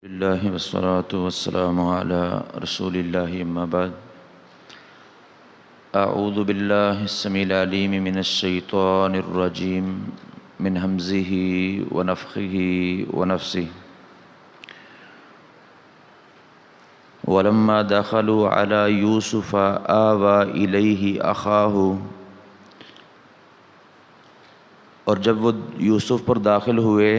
اللہ والصلاة والسلام علی رسول اللہ اما بعد اعوذ باللہ السمیع العلیم من الشیطان الرجیم من ہمزہ ونفخہ ونفثہ ولما دخلوا علی یوسف آوی الیہ اخاہ، اور جب وہ یوسف پر داخل ہوئے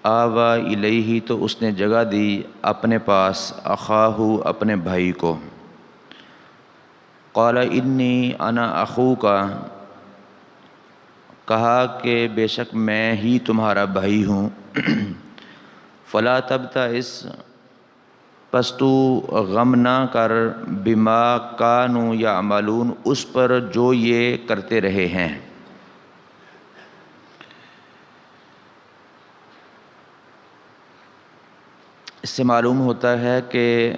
آوا الیہ تو اس نے جگہ دی اپنے پاس اخاہ اپنے بھائی کو، قال انی انا اخوک، کہا کہ بے شک میں ہی تمہارا بھائی ہوں، فلا تبتئس، پس تو غم نہ کر، بما کانوا یعملون، اس پر جو یہ کرتے رہے ہیں۔ اس سے معلوم ہوتا ہے کہ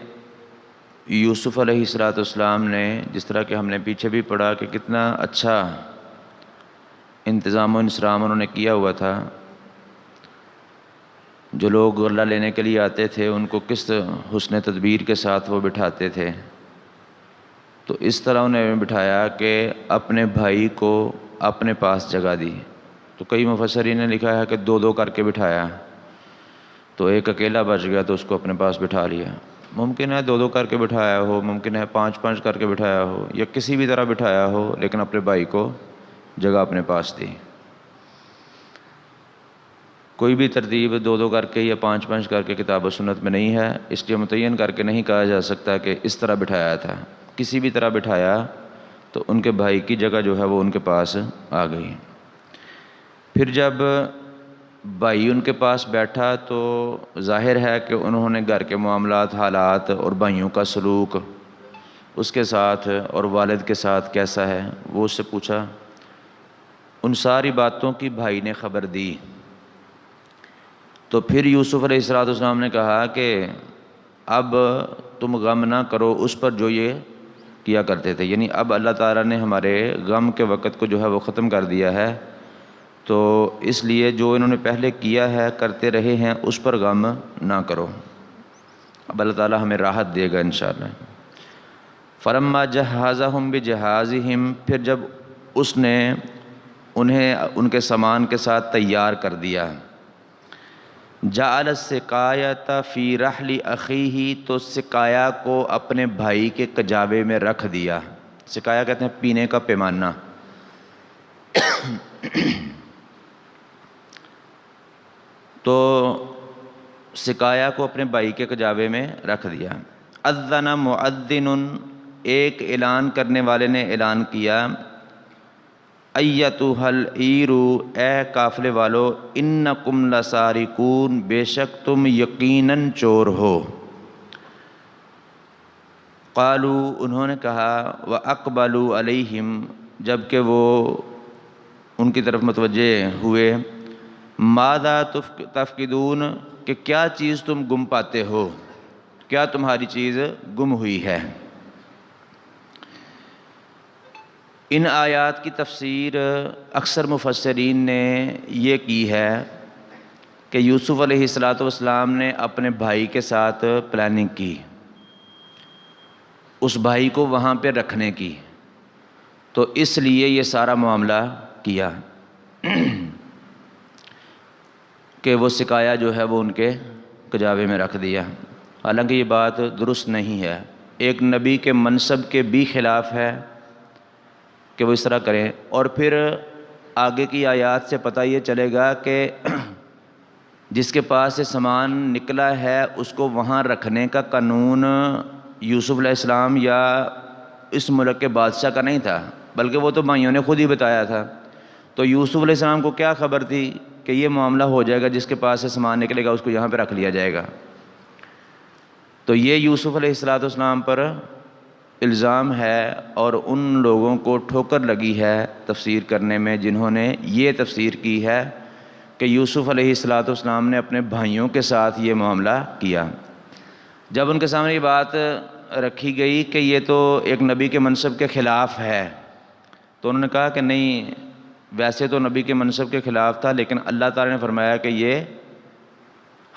یوسف علیہ السلام نے، جس طرح کہ ہم نے پیچھے بھی پڑھا کہ کتنا اچھا انتظام و انصرام انہوں نے کیا ہوا تھا، جو لوگ غلہ لینے کے لیے آتے تھے ان کو کس حسن تدبیر کے ساتھ وہ بٹھاتے تھے، تو اس طرح انہیں بٹھایا کہ اپنے بھائی کو اپنے پاس جگہ دی۔ تو کئی مفسرین نے لکھا ہے کہ دو دو کر کے بٹھایا، تو ایک اکیلا بچ گیا تو اس کو اپنے پاس بٹھا لیا۔ ممکن ہے دو دو کر کے بٹھایا ہو، ممکن ہے پانچ پانچ کر کے بٹھایا ہو، یا کسی بھی طرح بٹھایا ہو، لیکن اپنے بھائی کو جگہ اپنے پاس دی۔ کوئی بھی ترتیب دو دو کر کے یا پانچ پانچ کر کے کتاب و سنت میں نہیں ہے، اس لیے متعین کر کے نہیں کہا جا سکتا کہ اس طرح بٹھایا تھا۔ کسی بھی طرح بٹھایا تو ان کے بھائی کی جگہ جو ہے وہ ان کے پاس آ گئی۔ پھر جب بھائی ان کے پاس بیٹھا تو ظاہر ہے کہ انہوں نے گھر کے معاملات، حالات اور بھائیوں کا سلوک اس کے ساتھ اور والد کے ساتھ کیسا ہے وہ اس سے پوچھا۔ ان ساری باتوں کی بھائی نے خبر دی۔ تو پھر یوسف علیہ السلام نے کہا کہ اب تم غم نہ کرو اس پر جو یہ کیا کرتے تھے، یعنی اب اللہ تعالیٰ نے ہمارے غم کے وقت کو جو ہے وہ ختم کر دیا ہے، تو اس لیے جو انہوں نے پہلے کیا ہے، کرتے رہے ہیں، اس پر غم نہ کرو، اب اللہ تعالیٰ ہمیں راحت دے گا انشاءاللہ۔ فلما جہزہم بجہازہم، پھر جب اس نے انہیں ان کے سامان کے ساتھ تیار کر دیا، جعل السقایۃ فی رحل اخیہ، تو سقایا کو اپنے بھائی کے کجاوے میں رکھ دیا۔ سقایا کہتے ہیں پینے کا پیمانہ۔ تو سقایا کو اپنے بھائی کے کجاوے میں رکھ دیا۔ اذن مؤذن، ایک اعلان کرنے والے نے اعلان کیا، ایتھا العیر، اے قافلے والو، انکم لسارقون، بے شک تم یقیناً چور ہو۔ قالوا، انہوں نے کہا، واقبلوا علیہم، جبکہ وہ ان کی طرف متوجہ ہوئے، ماذا تفقدون، کہ کیا چیز تم گم پاتے ہو، کیا تمہاری چیز گم ہوئی ہے۔ ان آیات کی تفسیر اکثر مفسرین نے یہ کی ہے کہ یوسف علیہ السلام نے اپنے بھائی کے ساتھ پلاننگ کی، اس بھائی کو وہاں پہ رکھنے کی، تو اس لیے یہ سارا معاملہ کیا کہ وہ سقایا جو ہے وہ ان کے کجاوے میں رکھ دیا۔ حالانکہ یہ بات درست نہیں ہے، ایک نبی کے منصب کے بھی خلاف ہے کہ وہ اس طرح کریں۔ اور پھر آگے کی آیات سے پتہ یہ چلے گا کہ جس کے پاس سے سامان نکلا ہے اس کو وہاں رکھنے کا قانون یوسف علیہ السلام یا اس ملک کے بادشاہ کا نہیں تھا، بلکہ وہ تو بھائیوں نے خود ہی بتایا تھا۔ تو یوسف علیہ السلام کو کیا خبر تھی کہ یہ معاملہ ہو جائے گا، جس کے پاس سے سامان نکلے گا اس کو یہاں پہ رکھ لیا جائے گا۔ تو یہ یوسف علیہ السلام پر الزام ہے، اور ان لوگوں کو ٹھوکر لگی ہے تفسیر کرنے میں جنہوں نے یہ تفسیر کی ہے کہ یوسف علیہ السلام نے اپنے بھائیوں کے ساتھ یہ معاملہ کیا۔ جب ان کے سامنے یہ بات رکھی گئی کہ یہ تو ایک نبی کے منصب کے خلاف ہے، تو انہوں نے کہا کہ نہیں، ویسے تو نبی کے منصب کے خلاف تھا، لیکن اللہ تعالیٰ نے فرمایا کہ یہ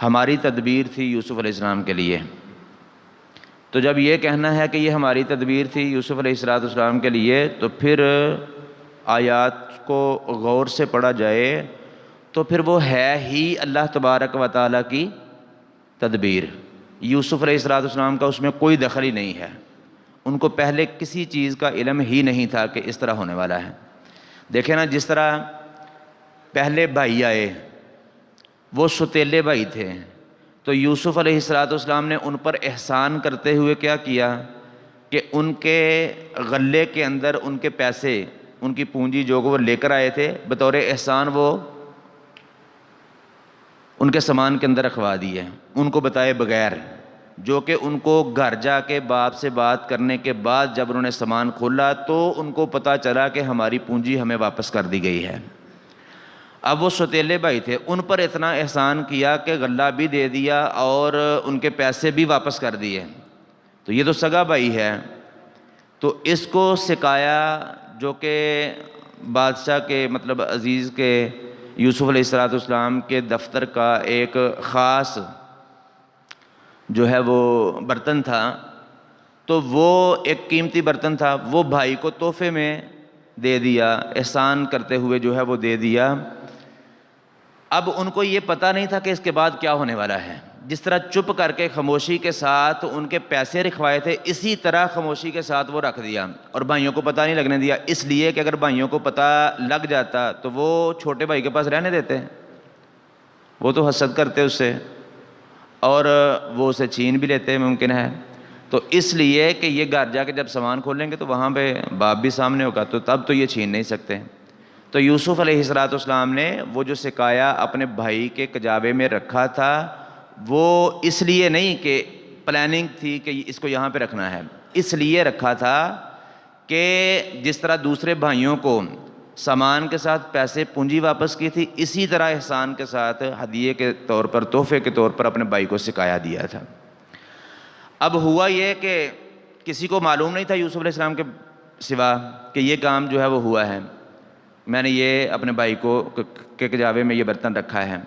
ہماری تدبیر تھی یوسف علیہ السلام کے لیے۔ تو جب یہ کہنا ہے کہ یہ ہماری تدبیر تھی یوسف علیہ السلام کے لیے، تو پھر آیات کو غور سے پڑھا جائے تو پھر وہ ہے ہی اللہ تبارک و تعالیٰ کی تدبیر۔ یوسف علیہ السلام کا اس میں کوئی دخل ہی نہیں ہے، ان کو پہلے کسی چیز کا علم ہی نہیں تھا کہ اس طرح ہونے والا ہے۔ دیکھیں نا، جس طرح پہلے بھائی آئے وہ ستیلے بھائی تھے، تو یوسف علیہ السلام نے ان پر احسان کرتے ہوئے کیا کیا کہ ان کے غلے کے اندر ان کے پیسے، ان کی پونجی جو وہ لے کر آئے تھے، بطور احسان وہ ان کے سامان کے اندر رکھوا دیے، ان کو بتائے بغیر، جو کہ ان کو گھر جا کے باپ سے بات کرنے کے بعد جب انہوں نے سامان کھولا تو ان کو پتہ چلا کہ ہماری پونجی ہمیں واپس کر دی گئی ہے۔ اب وہ ستیلے بھائی تھے، ان پر اتنا احسان کیا کہ غلہ بھی دے دیا اور ان کے پیسے بھی واپس کر دیے۔ تو یہ تو سگا بھائی ہے، تو اس کو سکایا جو کہ بادشاہ کے مطلب عزیز کے یوسف علیہ السلام کے دفتر کا ایک خاص جو ہے وہ برتن تھا، تو وہ ایک قیمتی برتن تھا، وہ بھائی کو تحفے میں دے دیا، احسان کرتے ہوئے جو ہے وہ دے دیا۔ اب ان کو یہ پتہ نہیں تھا کہ اس کے بعد کیا ہونے والا ہے۔ جس طرح چپ کر کے خاموشی کے ساتھ ان کے پیسے رکھوائے تھے، اسی طرح خاموشی کے ساتھ وہ رکھ دیا اور بھائیوں کو پتہ نہیں لگنے دیا، اس لیے کہ اگر بھائیوں کو پتہ لگ جاتا تو وہ چھوٹے بھائی کے پاس رہنے دیتے، وہ تو حسد کرتے اس سے اور وہ اسے چھین بھی لیتے ممکن ہے۔ تو اس لیے کہ یہ گھر جا کے جب سامان کھولیں گے تو وہاں پہ باپ بھی سامنے ہوگا، تو تب تو یہ چھین نہیں سکتے۔ تو یوسف علیہ السلام نے وہ جو سکایا اپنے بھائی کے کجاوے میں رکھا تھا، وہ اس لیے نہیں کہ پلاننگ تھی کہ اس کو یہاں پہ رکھنا ہے، اس لیے رکھا تھا کہ جس طرح دوسرے بھائیوں کو سامان کے ساتھ پیسے پونجی واپس کی تھی، اسی طرح احسان کے ساتھ ہدیے کے طور پر، تحفے کے طور پر اپنے بھائی کو سکایا دیا تھا۔ اب ہوا یہ کہ کسی کو معلوم نہیں تھا یوسف علیہ السلام کے سوا کہ یہ کام جو ہے وہ ہوا ہے، میں نے یہ اپنے بھائی کو کے کجاوے میں یہ برتن رکھا ہے۔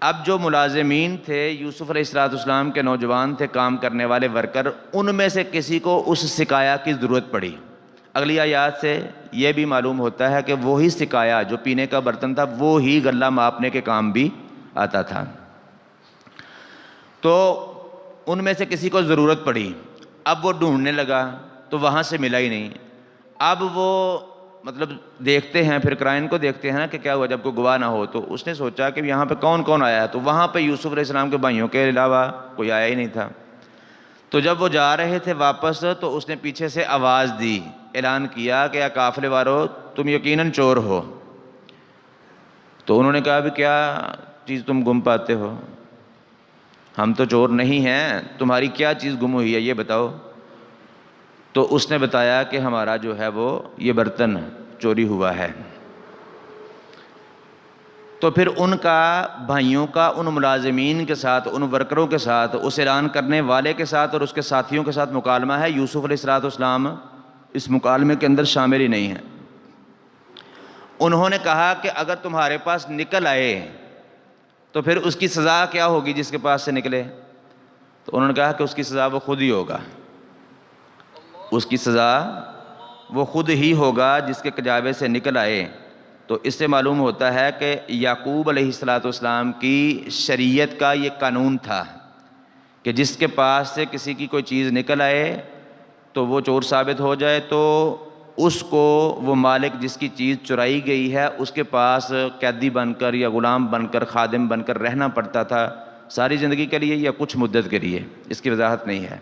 اب جو ملازمین تھے یوسف علیہ السلام کے، نوجوان تھے کام کرنے والے ورکر، ان میں سے کسی کو اس سکایا کی ضرورت پڑی۔ اگلی آیات سے یہ بھی معلوم ہوتا ہے کہ وہی سکایا جو پینے کا برتن تھا، وہی غلہ ماپنے کے کام بھی آتا تھا۔ تو ان میں سے کسی کو ضرورت پڑی، اب وہ ڈھونڈنے لگا تو وہاں سے ملا ہی نہیں۔ اب وہ مطلب دیکھتے ہیں، پھر کرائن کو دیکھتے ہیں نا کہ کیا ہوا، جب کوئی گواہ نہ ہو تو اس نے سوچا کہ یہاں پہ کون کون آیا ہے، تو وہاں پہ یوسف علیہ السلام کے بھائیوں کے علاوہ کوئی آیا ہی نہیں تھا۔ تو جب وہ جا رہے تھے واپس تو اس نے پیچھے سے آواز دی، اعلان کیا کہ یا قافلے والو تم یقیناً چور ہو۔ تو انہوں نے کہا بھی کیا چیز تم گم پاتے ہو، ہم تو چور نہیں ہیں، تمہاری کیا چیز گم ہوئی ہے یہ بتاؤ۔ تو اس نے بتایا کہ ہمارا جو ہے وہ یہ برتن چوری ہوا ہے۔ تو پھر ان کا بھائیوں کا ان ملازمین کے ساتھ، ان ورکروں کے ساتھ، اس اعلان کرنے والے کے ساتھ اور اس کے ساتھیوں کے ساتھ مکالمہ ہے۔ یوسف علیہ السلام اس مکالمے کے اندر شامل ہی نہیں ہیں۔ انہوں نے کہا کہ اگر تمہارے پاس نکل آئے تو پھر اس کی سزا کیا ہوگی جس کے پاس سے نکلے؟ تو انہوں نے کہا کہ اس کی سزا وہ خود ہی ہوگا، اس کی سزا وہ خود ہی ہوگا جس کے کجاوے سے نکل آئے۔ تو اس سے معلوم ہوتا ہے کہ یعقوب علیہ السلام کی شریعت کا یہ قانون تھا کہ جس کے پاس سے کسی کی کوئی چیز نکل آئے تو وہ چور ثابت ہو جائے تو اس کو وہ مالک جس کی چیز چرائی گئی ہے اس کے پاس قیدی بن کر یا غلام بن کر، خادم بن کر رہنا پڑتا تھا، ساری زندگی کے لیے یا کچھ مدت کے لیے، اس کی وضاحت نہیں ہے۔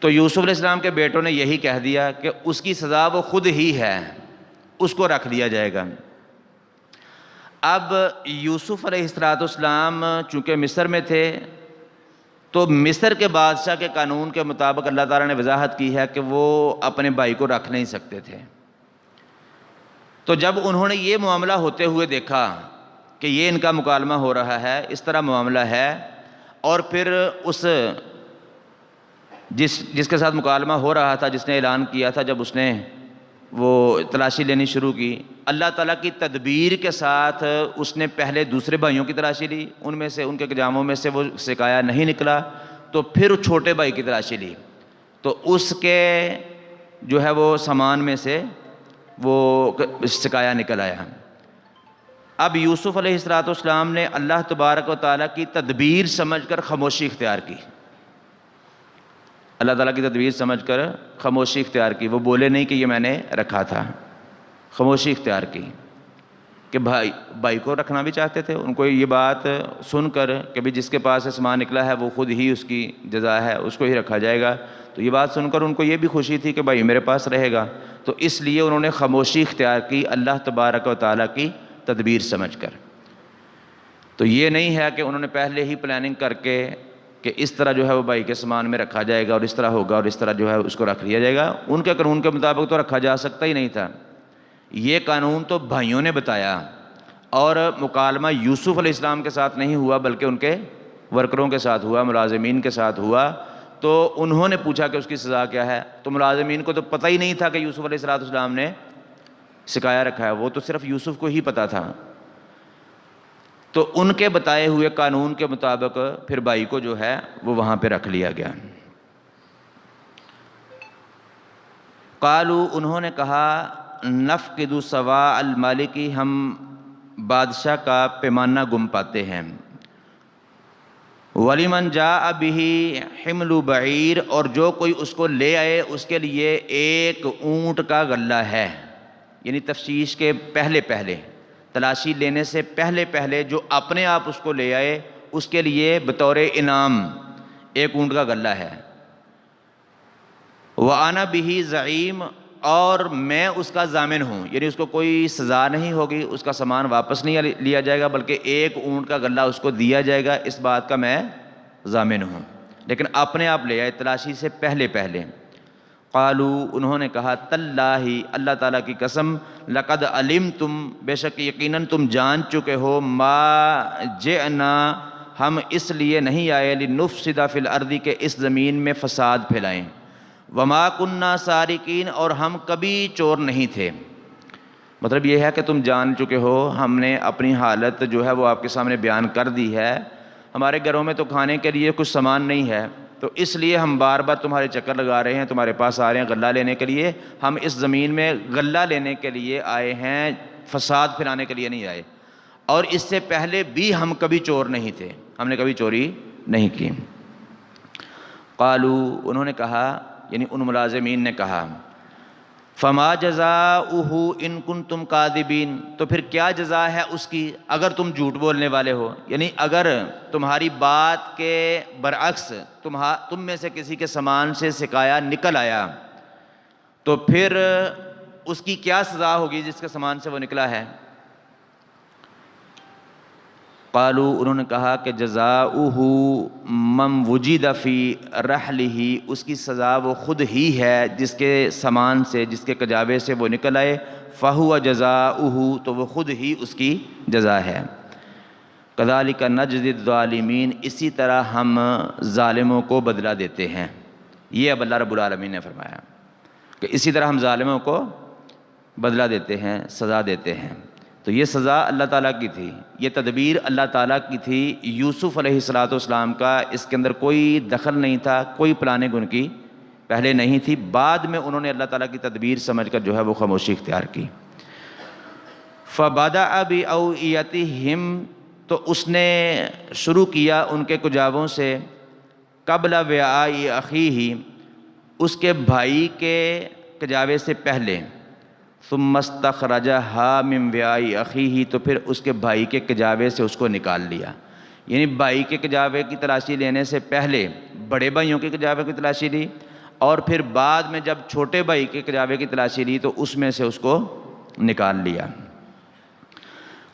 تو یوسف علیہ السلام کے بیٹوں نے یہی کہہ دیا کہ اس کی سزا وہ خود ہی ہے، اس کو رکھ لیا جائے گا۔ اب یوسف علیہ السلام چونکہ مصر میں تھے تو مصر کے بادشاہ کے قانون کے مطابق اللہ تعالیٰ نے وضاحت کی ہے کہ وہ اپنے بھائی کو رکھ نہیں سکتے تھے۔ تو جب انہوں نے یہ معاملہ ہوتے ہوئے دیکھا کہ یہ ان کا مکالمہ ہو رہا ہے، اس طرح معاملہ ہے، اور پھر اس جس کے ساتھ مکالمہ ہو رہا تھا، جس نے اعلان کیا تھا، جب اس نے وہ تلاشی لینی شروع کی۔ اللہ تعالیٰ کی تدبیر کے ساتھ اس نے پہلے دوسرے بھائیوں کی تلاشی لی، ان میں سے ان کے کجاموں میں سے وہ سکایا نہیں نکلا، تو پھر چھوٹے بھائی کی تلاشی لی، تو اس کے جو ہے وہ سامان میں سے وہ سکایا نکل آیا۔ اب یوسف علیہ السلام نے اللہ تبارک و تعالیٰ کی تدبیر سمجھ کر خاموشی اختیار کی، اللہ تعالیٰ کی تدبیر سمجھ کر خاموشی اختیار کی، وہ بولے نہیں کہ یہ میں نے رکھا تھا، خاموشی اختیار کی کہ بھائی کو رکھنا بھی چاہتے تھے، ان کو یہ بات سن کر کہ بھی جس کے پاس سے سامان نکلا ہے وہ خود ہی اس کی جزا ہے، اس کو ہی رکھا جائے گا، تو یہ بات سن کر ان کو یہ بھی خوشی تھی کہ بھائی میرے پاس رہے گا، تو اس لیے انہوں نے خاموشی اختیار کی اللہ تبارک و تعالیٰ کی تدبیر سمجھ کر۔ تو یہ نہیں ہے کہ انہوں نے پہلے ہی پلاننگ کر کے کہ اس طرح جو ہے وہ بھائی کے سامان میں رکھا جائے گا اور اس طرح ہوگا اور اس طرح جو ہے اس کو رکھ لیا جائے گا، ان کے قانون کے مطابق تو رکھا جا سکتا ہی نہیں تھا، یہ قانون تو بھائیوں نے بتایا، اور مکالمہ یوسف علیہ السلام کے ساتھ نہیں ہوا بلکہ ان کے ورکروں کے ساتھ ہوا، ملازمین کے ساتھ ہوا، تو انہوں نے پوچھا کہ اس کی سزا کیا ہے، تو ملازمین کو تو پتہ ہی نہیں تھا کہ یوسف علیہ السلام نے سکایا رکھا ہے، وہ تو صرف یوسف کو ہی پتہ تھا، تو ان کے بتائے ہوئے قانون کے مطابق پھر بھائی کو جو ہے وہ وہاں پہ رکھ لیا گیا۔ قالوا، انہوں نے کہا، نفقد صواع المالک، ہم بادشاہ کا پیمانہ گم پاتے ہیں، وَلِمَنْ جَاءَ بِهِ حِمْلُ بَعِيرٍ، اور جو کوئی اس کو لے آئے اس کے لیے ایک اونٹ کا غلہ ہے، یعنی تفتیش کے پہلے تلاشی لینے سے پہلے جو اپنے آپ اس کو لے آئے اس کے لیے بطور انعام ایک اونٹ کا غلہ ہے، وَأَنَا بِهِ زَعِيمٌ، اور میں اس کا ضامن ہوں، یعنی اس کو کوئی سزا نہیں ہوگی، اس کا سامان واپس نہیں لیا جائے گا بلکہ ایک اونٹ کا غلہ اس کو دیا جائے گا، اس بات کا میں ضامن ہوں، لیکن اپنے آپ لے آئے تلاشی سے پہلے۔ قالوا، انہوں نے کہا، تاللہ، اللہ تعالیٰ کی قسم، لقد علمتم، بے شک یقیناً تم جان چکے ہو، ما جئنا، ہم اس لیے نہیں آئے، لنفسد فی الارض، کہ اس زمین میں فساد پھیلائیں، وما کننا سارقین، اور ہم کبھی چور نہیں تھے۔ مطلب یہ ہے کہ تم جان چکے ہو، ہم نے اپنی حالت جو ہے وہ آپ کے سامنے بیان کر دی ہے، ہمارے گھروں میں تو کھانے کے لیے کچھ سامان نہیں ہے، تو اس لیے ہم بار بار تمہارے چکر لگا رہے ہیں، تمہارے پاس آ رہے ہیں غلہ لینے کے لیے، ہم اس زمین میں غلہ لینے کے لیے آئے ہیں، فساد پھیلانے کے لیے نہیں آئے، اور اس سے پہلے بھی ہم کبھی چور نہیں تھے، ہم نے کبھی چوری نہیں کی۔ قالوا، انہوں نے کہا، یعنی ان ملازمین نے کہا، فما جزاؤہ ان کنتم کاذبین، تو پھر کیا جزا ہے اس کی اگر تم جھوٹ بولنے والے ہو، یعنی اگر تمہاری بات کے برعکس تم میں سے کسی کے سامان سے سکایا نکل آیا تو پھر اس کی کیا سزا ہوگی جس کے سامان سے وہ نکلا ہے؟ قالوا، انہوں نے کہا کہ جزاؤہ من وجد فی رحلہ، اس کی سزا وہ خود ہی ہے جس کے سامان سے، جس کے کجاوے سے وہ نکل آئے، فہو جزاؤہ، تو وہ خود ہی اس کی جزا ہے۔ کذالک نجزی الظالمین، اسی طرح ہم ظالموں کو بدلہ دیتے ہیں، یہ اب اللہ رب العالمین نے فرمایا کہ اسی طرح ہم ظالموں کو بدلہ دیتے ہیں، سزا دیتے ہیں۔ تو یہ سزا اللہ تعالیٰ کی تھی، یہ تدبیر اللہ تعالیٰ کی تھی، یوسف علیہ السلام کا اس کے اندر کوئی دخل نہیں تھا، کوئی پلاننگ ان کی پہلے نہیں تھی، بعد میں انہوں نے اللہ تعالیٰ کی تدبیر سمجھ کر جو ہے وہ خاموشی اختیار کی۔ فَبَدَأَ بِأَوْعِيَتِهِمْ، تو اس نے شروع کیا ان کے کجاووں سے، قبل وعاء اخیہ، اس کے بھائی کے کجاوے سے پہلے، ثم استخرجہا من وعاء اخیہ، تو پھر اس کے بھائی کے کجاوے سے اس کو نکال لیا، یعنی بھائی کے کجاوے کی تلاشی لینے سے پہلے بڑے بھائیوں کے کجاوے کی تلاشی لی، اور پھر بعد میں جب چھوٹے بھائی کے کجاوے کی تلاشی لی تو اس میں سے اس کو نکال لیا۔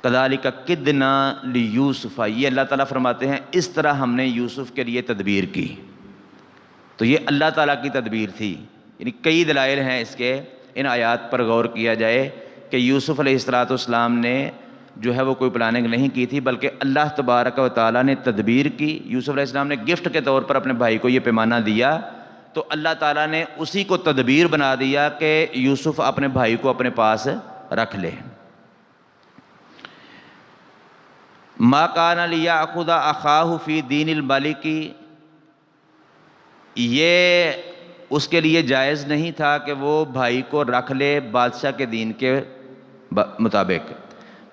کذالک کدنا لیوسف، یہ اللہ تعالیٰ فرماتے ہیں اس طرح ہم نے یوسف کے لیے تدبیر کی، تو یہ اللہ تعالیٰ کی تدبیر تھی، یعنی کئی دلائل ہیں اس کے، ان آیات پر غور کیا جائے کہ یوسف علیہ السلام نے جو ہے وہ کوئی پلاننگ نہیں کی تھی، بلکہ اللہ تبارک و تعالیٰ نے تدبیر کی۔ یوسف علیہ السلام نے گفٹ کے طور پر اپنے بھائی کو یہ پیمانہ دیا تو اللہ تعالیٰ نے اسی کو تدبیر بنا دیا کہ یوسف اپنے بھائی کو اپنے پاس رکھ لے۔ ما کان لیأخذ اخاہ فی دین الملک، یہ اس کے لیے جائز نہیں تھا کہ وہ بھائی کو رکھ لے بادشاہ کے دین کے مطابق۔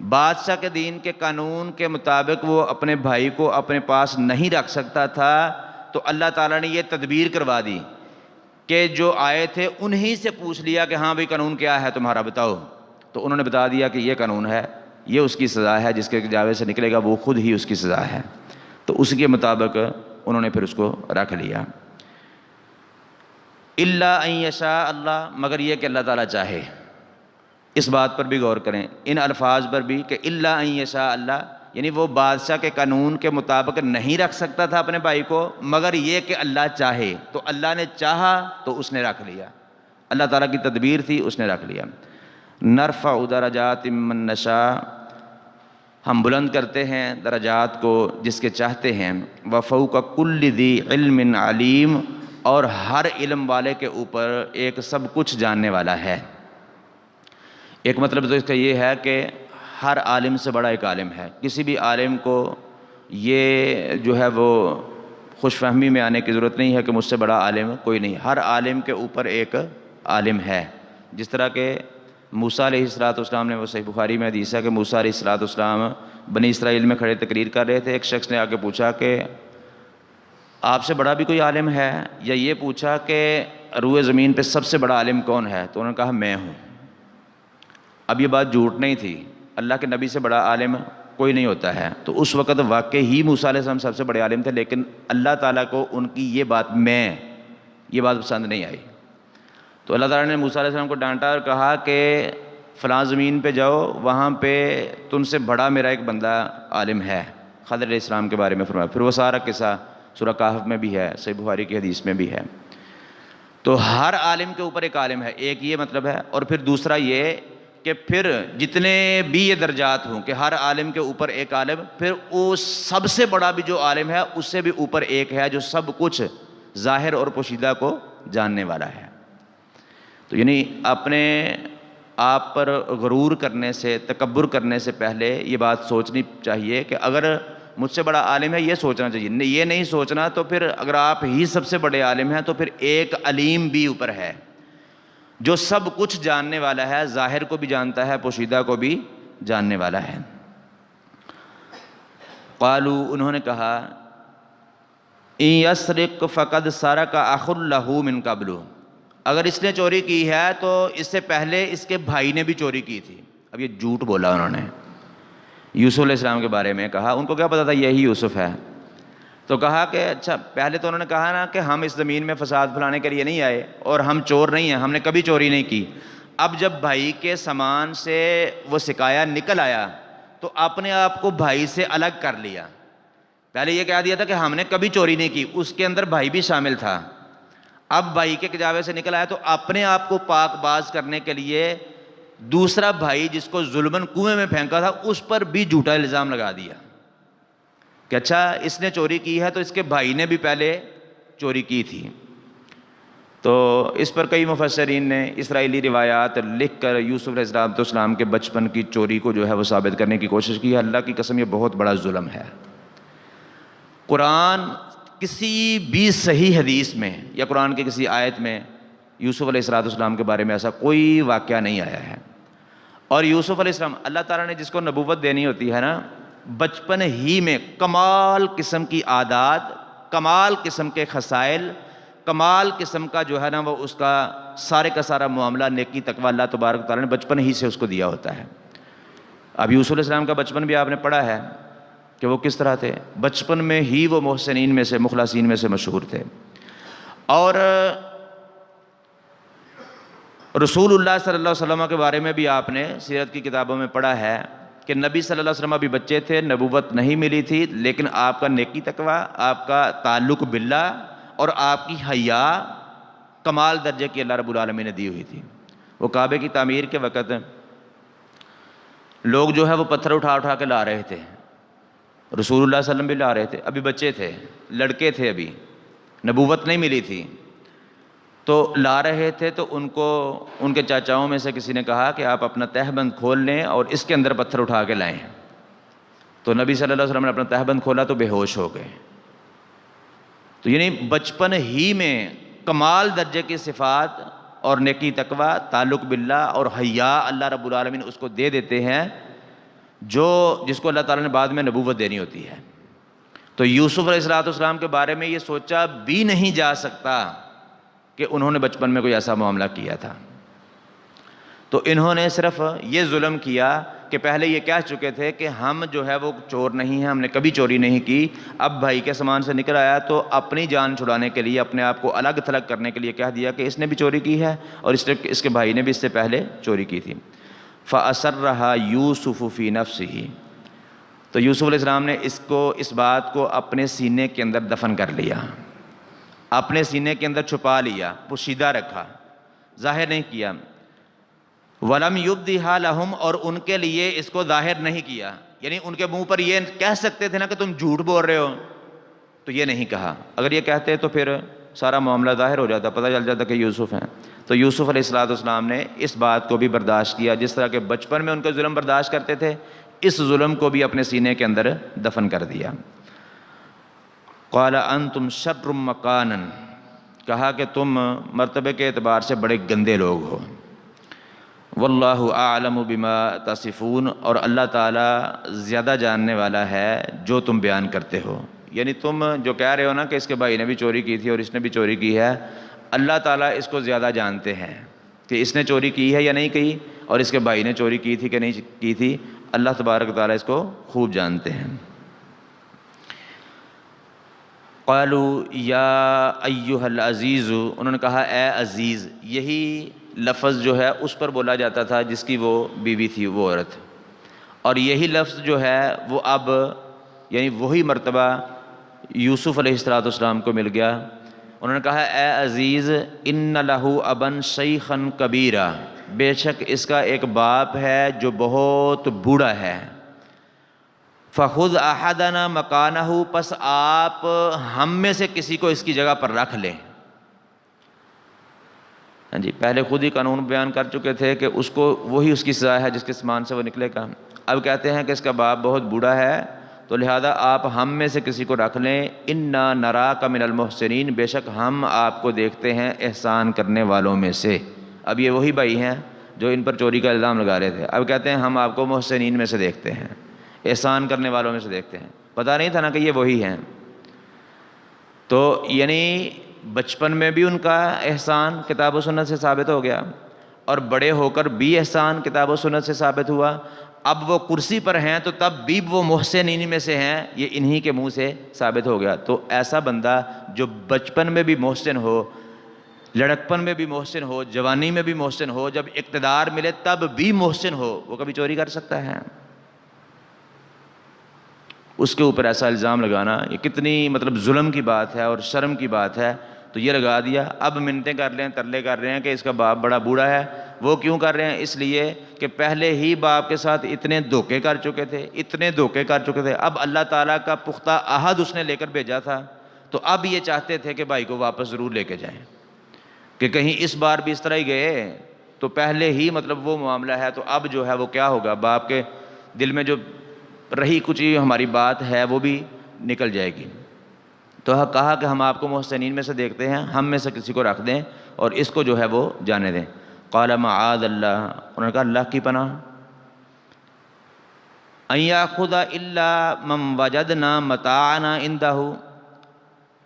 بادشاہ کے دین کے قانون کے مطابق وہ اپنے بھائی کو اپنے پاس نہیں رکھ سکتا تھا، تو اللہ تعالیٰ نے یہ تدبیر کروا دی کہ جو آئے تھے انہی سے پوچھ لیا کہ ہاں بھئی قانون کیا ہے تمہارا بتاؤ، تو انہوں نے بتا دیا کہ یہ قانون ہے، یہ اس کی سزا ہے، جس کے جاوے سے نکلے گا وہ خود ہی اس کی سزا ہے۔ تو اس کے مطابق انہوں نے پھر اس کو رکھ لیا۔ الا ان یشاء اللہ، مگر یہ کہ اللہ تعالیٰ چاہے۔ اس بات پر بھی غور کریں، ان الفاظ پر بھی، کہ الا ان یشاء اللہ، یعنی وہ بادشاہ کے قانون کے مطابق نہیں رکھ سکتا تھا اپنے بھائی کو، مگر یہ کہ اللہ چاہے، تو اللہ نے چاہا تو اس نے رکھ لیا، اللہ تعالیٰ کی تدبیر تھی، اس نے رکھ لیا۔ نرفع درجات من نشاء، ہم بلند کرتے ہیں درجات کو جس کے چاہتے ہیں، وفوق کل ذی علم علیم، اور ہر علم والے کے اوپر ایک سب کچھ جاننے والا ہے۔ ایک مطلب تو اس کا یہ ہے کہ ہر عالم سے بڑا ایک عالم ہے، کسی بھی عالم کو یہ جو ہے وہ خوش فہمی میں آنے کی ضرورت نہیں ہے کہ مجھ سے بڑا عالم کوئی نہیں، ہر عالم کے اوپر ایک عالم ہے۔ جس طرح کہ موسیٰ علیہ السلام نے، وہ صحیح بخاری میں حدیث ہے کہ موسیٰ علیہ السلام بنی اسرائیل میں کھڑے تقریر کر رہے تھے، ایک شخص نے آ کے پوچھا کہ آپ سے بڑا بھی کوئی عالم ہے، یا یہ پوچھا کہ روئے زمین پہ سب سے بڑا عالم کون ہے، تو انہوں نے کہا میں ہوں۔ اب یہ بات جھوٹ نہیں تھی، اللہ کے نبی سے بڑا عالم کوئی نہیں ہوتا ہے، تو اس وقت واقعی ہی موسیٰ علیہ السلام سب سے بڑے عالم تھے، لیکن اللہ تعالیٰ کو ان کی یہ بات پسند نہیں آئی، تو اللہ تعالیٰ نے موسیٰ علیہ السلام کو ڈانٹا اور کہا کہ فلاں زمین پہ جاؤ، وہاں پہ تم سے بڑا میرا ایک بندہ عالم ہے، خضر علیہ السلام کے بارے میں فرمایا۔ پھر وہ سارا قصہ سورہ کہف میں بھی ہے، صحیح بخاری کی حدیث میں بھی ہے۔ تو ہر عالم کے اوپر ایک عالم ہے، ایک یہ مطلب ہے، اور پھر دوسرا یہ کہ پھر جتنے بھی یہ درجات ہوں کہ ہر عالم کے اوپر ایک عالم، پھر وہ سب سے بڑا بھی جو عالم ہے اس سے بھی اوپر ایک ہے جو سب کچھ ظاہر اور پوشیدہ کو جاننے والا ہے۔ تو یعنی اپنے آپ پر غرور کرنے سے، تکبر کرنے سے پہلے یہ بات سوچنی چاہیے کہ اگر مجھ سے بڑا عالم ہے، یہ سوچنا چاہیے، یہ نہیں سوچنا تو پھر اگر آپ ہی سب سے بڑے عالم ہیں تو پھر ایک علیم بھی اوپر ہے جو سب کچھ جاننے والا ہے، ظاہر کو بھی جانتا ہے، پوشیدہ کو بھی جاننے والا ہے۔ قالوا، انہوں نے کہا، ان یسرق فقد سرق اخ لہ من قبل، اگر اس نے چوری کی ہے تو اس سے پہلے اس کے بھائی نے بھی چوری کی تھی۔ اب یہ جھوٹ بولا انہوں نے یوسف علیہ السلام کے بارے میں، کہا ان کو کیا پتا تھا یہی یوسف ہے، تو کہا کہ اچھا پہلے تو انہوں نے کہا نا کہ ہم اس زمین میں فساد پھیلانے کے لیے نہیں آئے اور ہم چور نہیں ہیں، ہم نے کبھی چوری نہیں کی۔ اب جب بھائی کے سامان سے وہ سکایا نکل آیا تو اپنے آپ کو بھائی سے الگ کر لیا۔ پہلے یہ کہہ دیا تھا کہ ہم نے کبھی چوری نہیں کی، اس کے اندر بھائی بھی شامل تھا۔ اب بھائی کے کجاوے سے نکل آیا تو اپنے آپ کو پاک باز کرنے کے لیے دوسرا بھائی جس کو ظلماً کنویں میں پھینکا تھا اس پر بھی جھوٹا الزام لگا دیا کہ اچھا اس نے چوری کی ہے تو اس کے بھائی نے بھی پہلے چوری کی تھی۔ تو اس پر کئی مفسرین نے اسرائیلی روایات لکھ کر یوسف علیہ السلام کے بچپن کی چوری کو جو ہے وہ ثابت کرنے کی کوشش کی ہے۔ اللہ کی قسم یہ بہت بڑا ظلم ہے۔ قرآن کسی بھی صحیح حدیث میں یا قرآن کی کسی آیت میں یوسف علیہ السلام کے بارے میں ایسا کوئی واقعہ نہیں آیا ہے۔ اور یوسف علیہ السلام، اللہ تعالیٰ نے جس کو نبوت دینی ہوتی ہے نا، بچپن ہی میں کمال قسم کی عادات، کمال قسم کے خصائل، کمال قسم کا جو ہے نا وہ اس کا سارے کا سارا معاملہ نیکی تقوی اللہ تبارک تعالیٰ نے بچپن ہی سے اس کو دیا ہوتا ہے۔ اب یوسف علیہ السلام کا بچپن بھی آپ نے پڑھا ہے کہ وہ کس طرح تھے، بچپن میں ہی وہ محسنین میں سے، مخلصین میں سے مشہور تھے۔ اور رسول اللہ صلی اللہ علیہ وسلم کے بارے میں بھی آپ نے سیرت کی کتابوں میں پڑھا ہے کہ نبی صلی اللہ علیہ وسلم ابھی بچے تھے، نبوت نہیں ملی تھی، لیکن آپ کا نیکی تقوی، آپ کا تعلق باللہ اور آپ کی حیا کمال درجے کی اللہ رب العالمین نے دی ہوئی تھی۔ وہ کعبے کی تعمیر کے وقت لوگ جو ہے وہ پتھر اٹھا اٹھا کے لا رہے تھے، رسول اللہ صلی اللہ علیہ وسلم بھی لا رہے تھے، ابھی بچے تھے، لڑکے تھے، ابھی نبوت نہیں ملی تھی، تو لا رہے تھے تو ان کو ان کے چاچاؤں میں سے کسی نے کہا کہ آپ اپنا تہبند کھول لیں اور اس کے اندر پتھر اٹھا کے لائیں. تو نبی صلی اللہ علیہ وسلم نے اپنا تہبند کھولا تو بے ہوش ہو گئے. تو یعنی بچپن ہی میں کمال درجے کی صفات اور نیکی تقوی، تعلق باللہ اور حیا اللہ رب العالمین اس کو دے دیتے ہیں جس کو اللہ تعالیٰ نے بعد میں نبوت دینی ہوتی ہے. تو یوسف علیہ السلام کے بارے میں یہ سوچا بھی نہیں جا سکتا کہ انہوں نے بچپن میں کوئی ایسا معاملہ کیا تھا. تو انہوں نے صرف یہ ظلم کیا کہ پہلے یہ کہہ چکے تھے کہ ہم جو ہے وہ چور نہیں ہیں، ہم نے کبھی چوری نہیں کی. اب بھائی کے سامان سے نکل آیا تو اپنی جان چھڑانے کے لیے، اپنے آپ کو الگ تھلگ کرنے کے لیے کہہ دیا کہ اس نے بھی چوری کی ہے اور اس کے بھائی نے بھی اس سے پہلے چوری کی تھی. فَأَسَرَّهَا يُوسُفُ فِي نَفْسِهِ، تو یوسف علیہ السلام نے اس بات کو اپنے سینے کے اندر دفن کر لیا، اپنے سینے کے اندر چھپا لیا، پوشیدہ رکھا، ظاہر نہیں کیا. وَلَمْ يُبْدِهَا لَهُمْ، اور ان کے لیے اس کو ظاہر نہیں کیا. یعنی ان کے منہ پر یہ کہہ سکتے تھے نا کہ تم جھوٹ بول رہے ہو، تو یہ نہیں کہا. اگر یہ کہتے تو پھر سارا معاملہ ظاہر ہو جاتا، پتہ چل جاتا کہ یوسف ہیں. تو یوسف علیہ السلام نے اس بات کو بھی برداشت کیا، جس طرح کہ بچپن میں ان کے ظلم برداشت کرتے تھے، اس ظلم کو بھی اپنے سینے کے اندر دفن کر دیا. قال انتم شر مکانا، کہا کہ تم مرتبے کے اعتبار سے بڑے گندے لوگ ہو. واللہ اعلم بما تصفون، اور اللہ تعالیٰ زیادہ جاننے والا ہے جو تم بیان کرتے ہو. یعنی تم جو کہہ رہے ہو نا کہ اس کے بھائی نے بھی چوری کی تھی اور اس نے بھی چوری کی ہے، اللہ تعالیٰ اس کو زیادہ جانتے ہیں کہ اس نے چوری کی ہے یا نہیں کی، اور اس کے بھائی نے چوری کی تھی کہ نہیں کی تھی. اللہ تبارک و تعالیٰ اس کو خوب جانتے ہیں. قالوا یا ایہا العزیز، انہوں نے کہا اے عزیز. یہی لفظ جو ہے اس پر بولا جاتا تھا جس کی وہ بیوی تھی، وہ عورت. اور یہی لفظ جو ہے وہ اب یعنی وہی مرتبہ یوسف علیہ السلام کو مل گیا. انہوں نے کہا اے عزیز، ان لہ ابن شیخا کبیرا، بے شک اس کا ایک باپ ہے جو بہت بوڑھا ہے. فخذ احدنا مکانہ، پس آپ ہم میں سے کسی کو اس کی جگہ پر رکھ لیں. ہاں جی، پہلے خود ہی قانون بیان کر چکے تھے کہ اس کو وہی اس کی سزا ہے جس کے سامان سے وہ نکلے گا. اب کہتے ہیں کہ اس کا باپ بہت بوڑھا ہے تو لہذا آپ ہم میں سے کسی کو رکھ لیں. انا نراک من المحسنین، بے شک ہم آپ کو دیکھتے ہیں احسان کرنے والوں میں سے. اب یہ وہی بھائی ہیں جو ان پر چوری کا الزام لگا رہے تھے. اب کہتے ہیں ہم آپ کو محسنین میں سے دیکھتے ہیں، احسان کرنے والوں میں سے دیکھتے ہیں. پتہ نہیں تھا نا کہ یہ وہی ہیں. تو یعنی بچپن میں بھی ان کا احسان کتاب و سنت سے ثابت ہو گیا، اور بڑے ہو کر بھی احسان کتاب و سنت سے ثابت ہوا. اب وہ کرسی پر ہیں تو تب بھی وہ محسنین میں سے ہیں، یہ انہی کے منہ سے ثابت ہو گیا. تو ایسا بندہ جو بچپن میں بھی محسن ہو، لڑکپن میں بھی محسن ہو، جوانی میں بھی محسن ہو، جب اقتدار ملے تب بھی محسن ہو، وہ کبھی چوری کر سکتا ہے؟ اس کے اوپر ایسا الزام لگانا یہ کتنی ظلم کی بات ہے اور شرم کی بات ہے. تو یہ لگا دیا. اب منتیں کر رہے ہیں، ترلے کر رہے ہیں کہ اس کا باپ بڑا بوڑھا ہے. وہ کیوں کر رہے ہیں؟ اس لیے کہ پہلے ہی باپ کے ساتھ اتنے دھوکے کر چکے تھے. اب اللہ تعالیٰ کا پختہ عہد اس نے لے کر بھیجا تھا، تو اب یہ چاہتے تھے کہ بھائی کو واپس ضرور لے کے جائیں، کہ کہیں اس بار بھی اس طرح ہی گئے تو پہلے ہی وہ معاملہ ہے. تو اب جو ہے وہ کیا ہوگا، باپ کے دل میں جو رہی کچھ ہماری بات ہے وہ بھی نکل جائے گی. تو کہا کہ ہم آپ کو محسنین میں سے دیکھتے ہیں، ہم میں سے کسی کو رکھ دیں اور اس کو جو ہے وہ جانے دیں. قال معاذ اللہ، انہوں نے کہا اللہ کی پناہ. ان یاخذ الا من وجدنا متاعنا عنده،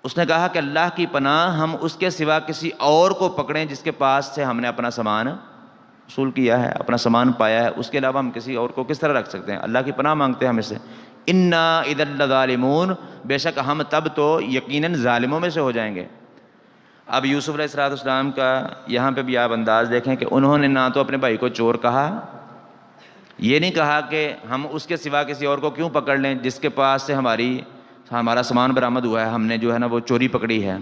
اس نے کہا کہ اللہ کی پناہ ہم اس کے سوا کسی اور کو پکڑیں جس کے پاس سے ہم نے اپنا سامان وصول کیا ہے، اپنا سامان پایا ہے. اس کے علاوہ ہم کسی اور کو کس طرح رکھ سکتے ہیں؟ اللہ کی پناہ مانگتے ہیں ہم اس سے. انا اذا لظالمون، بے شک ہم تب تو یقیناً ظالموں میں سے ہو جائیں گے. اب یوسف علیہ السلام کا یہاں پہ بھی آپ انداز دیکھیں کہ انہوں نے نہ تو اپنے بھائی کو چور کہا، یہ نہیں کہا کہ ہم اس کے سوا کسی اور کو کیوں پکڑ لیں جس کے پاس سے ہمارا سامان برآمد ہوا ہے، ہم نے جو ہے نا وہ چوری پکڑی ہے،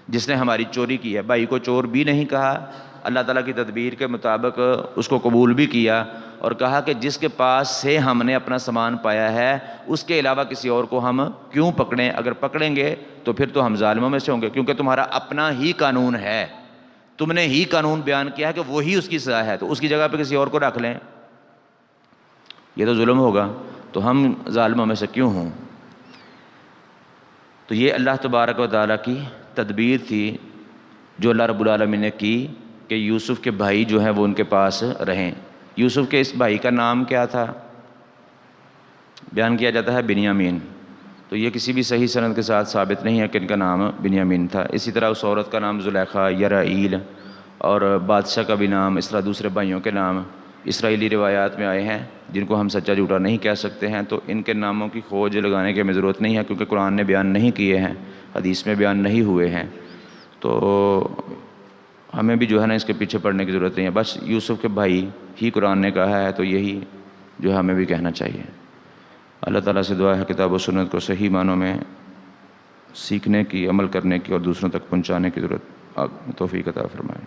جس نے ہماری چوری کی ہے. بھائی کو چور بھی نہیں کہا، اللہ تعالیٰ کی تدبیر کے مطابق اس کو قبول بھی کیا اور کہا کہ جس کے پاس سے ہم نے اپنا سامان پایا ہے اس کے علاوہ کسی اور کو ہم کیوں پکڑیں؟ اگر پکڑیں گے تو پھر تو ہم ظالموں میں سے ہوں گے، کیونکہ تمہارا اپنا ہی قانون ہے. تم نے ہی قانون بیان کیا ہے کہ وہی اس کی سزا ہے، تو اس کی جگہ پہ کسی اور کو رکھ لیں، یہ تو ظلم ہوگا، تو ہم ظالموں میں سے کیوں ہوں؟ تو یہ اللہ تبارک و تعالیٰ کی تدبیر تھی جو اللہ رب العالمین نے کی کہ یوسف کے بھائی جو ہیں وہ ان کے پاس رہیں۔ یوسف کے اس بھائی کا نام کیا تھا؟ بیان کیا جاتا ہے بنیامین، تو یہ کسی بھی صحیح سند کے ساتھ ثابت نہیں ہے کہ ان کا نام بنیامین تھا۔ اسی طرح اس عورت کا نام زلیخا، یرعیل، اور بادشاہ کا بھی نام، اس طرح دوسرے بھائیوں کے نام اسرائیلی روایات میں آئے ہیں جن کو ہم سچا جھوٹا نہیں کہہ سکتے ہیں، تو ان کے ناموں کی کھوج لگانے کی ہمیں ضرورت نہیں ہے کیونکہ قرآن نے بیان نہیں کیے ہیں، حدیث میں بیان نہیں ہوئے ہیں، تو ہمیں بھی جو ہے نا اس کے پیچھے پڑنے کی ضرورت نہیں ہے، بس یوسف کے بھائی ہی قرآن نے کہا ہے تو یہی جو ہے ہمیں بھی کہنا چاہیے۔ اللہ تعالیٰ سے دعا ہے کتاب و سنت کو صحیح معنوں میں سیکھنے کی، عمل کرنے کی اور دوسروں تک پہنچانے کی ضرورت توفیق عطا فرمائے۔